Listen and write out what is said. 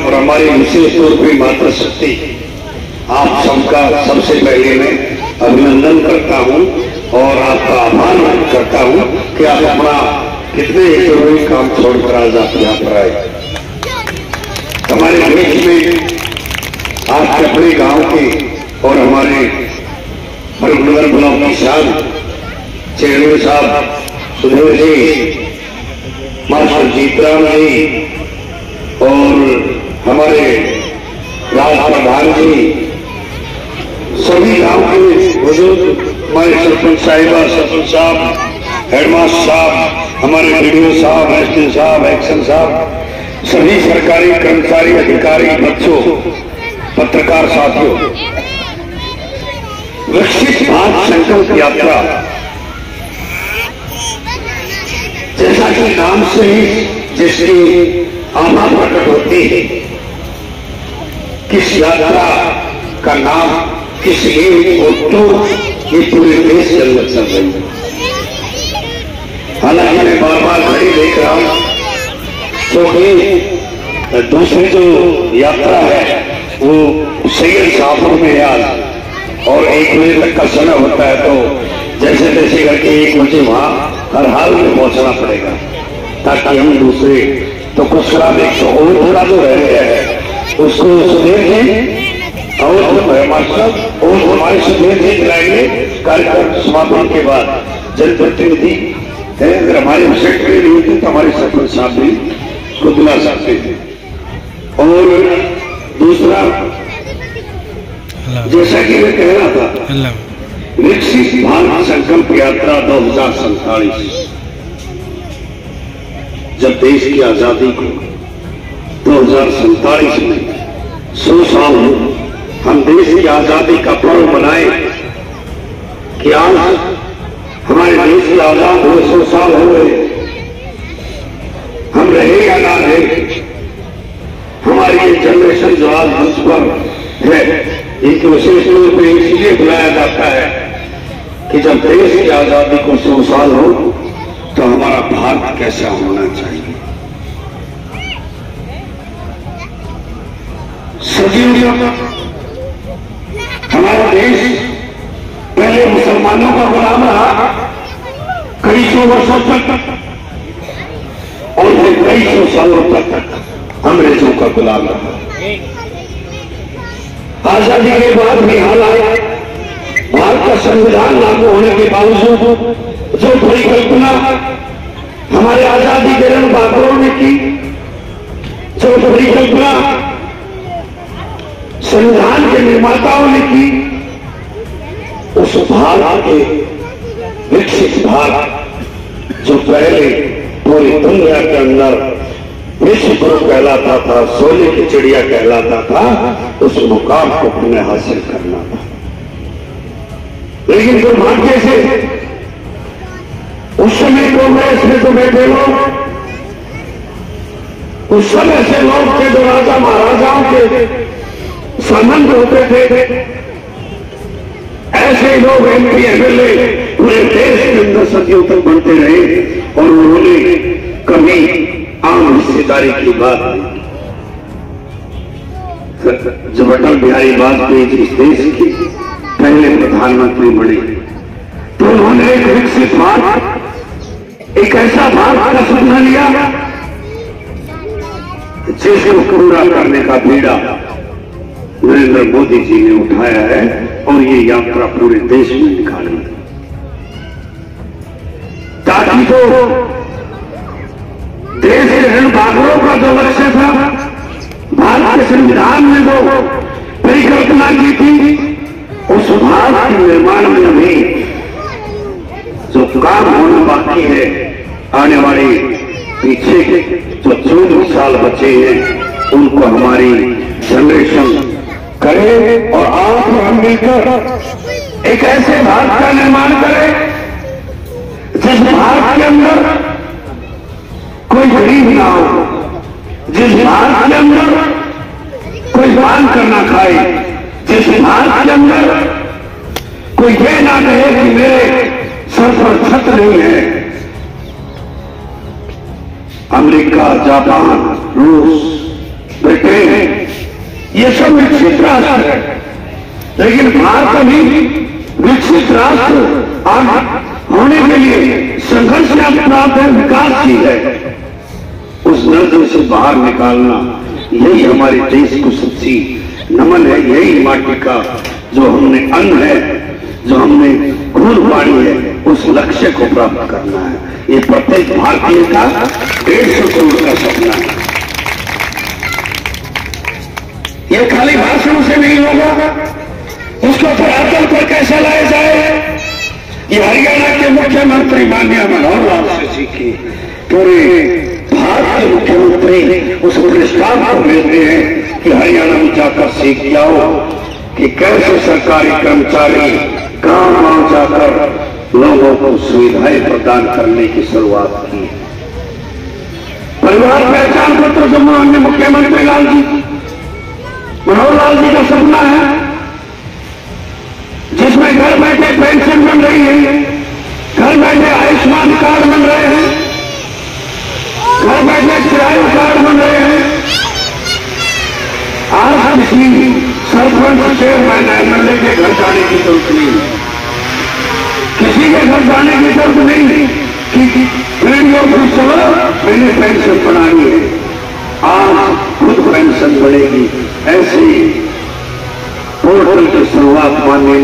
और हमारी विशेष तौर पर मातृशक्ति, आप सबका सबसे पहले मैं अभिनंदन करता हूं और आपका आभार व्यक्त करता हूं कि आप अपना कितने जरूरी काम छोड़कर आज आप यहाँ पर आए। हमारे देश में आपके अपने गांव के और हमारे परमनगर ब्लॉक के साथ चेयरमैन साहब सुधीर जी, मास्टर जीतराम जी और हमारे राज प्रधान जी, सभी गांव के बुजुर्ग, हमारे सरपंच साहिबा, सरपंच साहब, हेडमास्टर साहब, हमारे वीडियो साहब, एसडी साहब, एक्शन साहब, सभी सरकारी कर्मचारी, अधिकारी, बच्चों, पत्रकार साथियों, विकसित भारत संकल्प यात्रा जैसा कि नाम से ही जिसकी आभा प्रकट होती है, किस यात्रा का नाम किस एक तो ये पूरे देश के अंदर चल रही है। हालांकि मैं बार बार घड़ी देख रहा हूं क्योंकि दूसरी जो यात्रा है वो सैयद साहपुर में है आज, और 1 बजे तक का समय होता है, तो जैसे तैसे करके 1 बजे वहां हर हाल में पहुंचना पड़ेगा ताकि हम दूसरे तो कुछ खराब एक तो और थोड़ा जो रह गया है उसको सुधीर जी और मास्टर और हमारे सुधीर जी दिलाएंगे। कार्यक्रम समापन के बाद जनप्रतिनिधि अगर हमारे सेक्रेटरी नहीं होती तो हमारे सरपंच साहब भी को दिला सकते थे। और दूसरा, जैसा कि मैं कह रहा था, विकसित भारत संकल्प यात्रा 2047, जब देश की आजादी को 2047 में 100 साल हो, हम देश की आजादी का पर्व मनाए कि आज हमारे देश की आजाद हुए 100 साल हो गए, हम रहे या ना रहे, हमारी ये जनरेशन जो आज मंच पर है, इनके विशेष तौर पर इसलिए बुलाया जाता है कि जब देश की आजादी को 100 साल हो तो हमारा भारत कैसा होना चाहिए। सदियों हमारा देश पहले मुसलमानों का गुलाम रहा कई 100 वर्षों तक, और फिर कई 100 सालों तक अंग्रेजों का गुलाम रहा। आजादी के बाद भी हालात, भारत का संविधान लागू होने के बावजूद जो परिकल्पना हमारे आजादी के रण बागों ने की, जो परिकल्पना संविधान के निर्माताओं ने की, उस भारत के विकसित भारत जो पहले पूरी दुनिया के अंदर विश्व गुरु कहलाता था, सोने की चिड़िया कहलाता था, उस मुकाम को पुनः हासिल करना था। लेकिन दुर्भाग्य से उस समय कांग्रेस में तो बैठे लोग, उस समय से लोग के जो राजा महाराजाओं के संबंध होते थे, ऐसे लोग MP MLA पूरे देश के अंदर सदियों तक बनते रहे और उन्होंने कभी आम हिस्सेदारी की बात नहीं। जब अटल बिहारी वाजपेयी इस देश के पहले प्रधानमंत्री बने तो उन्होंने एक विकसित भारत, एक ऐसा भारत का सपना लिया जिसको पूरा करने का बीड़ा नरेंद्र मोदी जी ने उठाया है और ये यात्रा पूरे देश में निकाली ताकि तो देश के ऋण भागों का जो लक्ष्य था, भारत के संविधान में जो परिकल्पना की थी, उस भारत के निर्माण में अभी जो काम होना बाकी है, आने वाले पीछे के जो 14 साल बचे हैं उनको हमारी जनरेशन करे और आप हम मिलकर एक ऐसे भारत का निर्माण करें जिस भारत के अंदर कोई गरीब ना हो, जिस भारत के अंदर कोई बांध कर ना खाए, जिस भारत के अंदर कोई ये ना कहे कि मेरे सर पर छत नहीं है। अमेरिका, जापान, रूस, ब्रिटेन विकसित राष्ट्र है, लेकिन भारत अभी विकसित राष्ट्र होने के लिए संघर्ष में प्राप्त है, विकासशील है। उस नजर से बाहर निकालना यही हमारे देश को सच्ची नमन है। यही माटी का जो हमने अन्न है, जो हमने खून पानी है, उस लक्ष्य को प्राप्त करना है। ये प्रत्येक भारतीय का 150 करोड़ का सपना है। ये खाली भाषणों से नहीं होगा, उसको धरातल पर कैसे लाया जाए, ये हरियाणा के मुख्यमंत्री माननीय मनोहर लाल से सीखी। पूरे भारत के मुख्यमंत्री उस प्रस्ताव को लेते हैं कि हरियाणा में जाकर सीख जाओ कि कैसे सरकारी कर्मचारी गांव-गांव जाकर लोगों को सुविधाएं प्रदान करने की शुरुआत की। परिवार पहचान पत्र जो माननीय मुख्यमंत्री लाल जी मनोहर लाल जी का सपना है, जिसमें घर बैठे पेंशन बन रही है, घर बैठे आयुष्मान कार्ड बन रहे हैं, घर बैठे किराया कार्ड बन रहे हैं। आज किसी सरपंच चेयरमैन एमएलए के घर जाने की जरूरत नहीं, किसी के घर जाने की जरूरत नहीं कि वीडियो भी चलो मैंने पेंशन बनानी है। आज खुद पेंशन बढ़ेगी। ऐसी पोर्टल की शुरुआत माननीय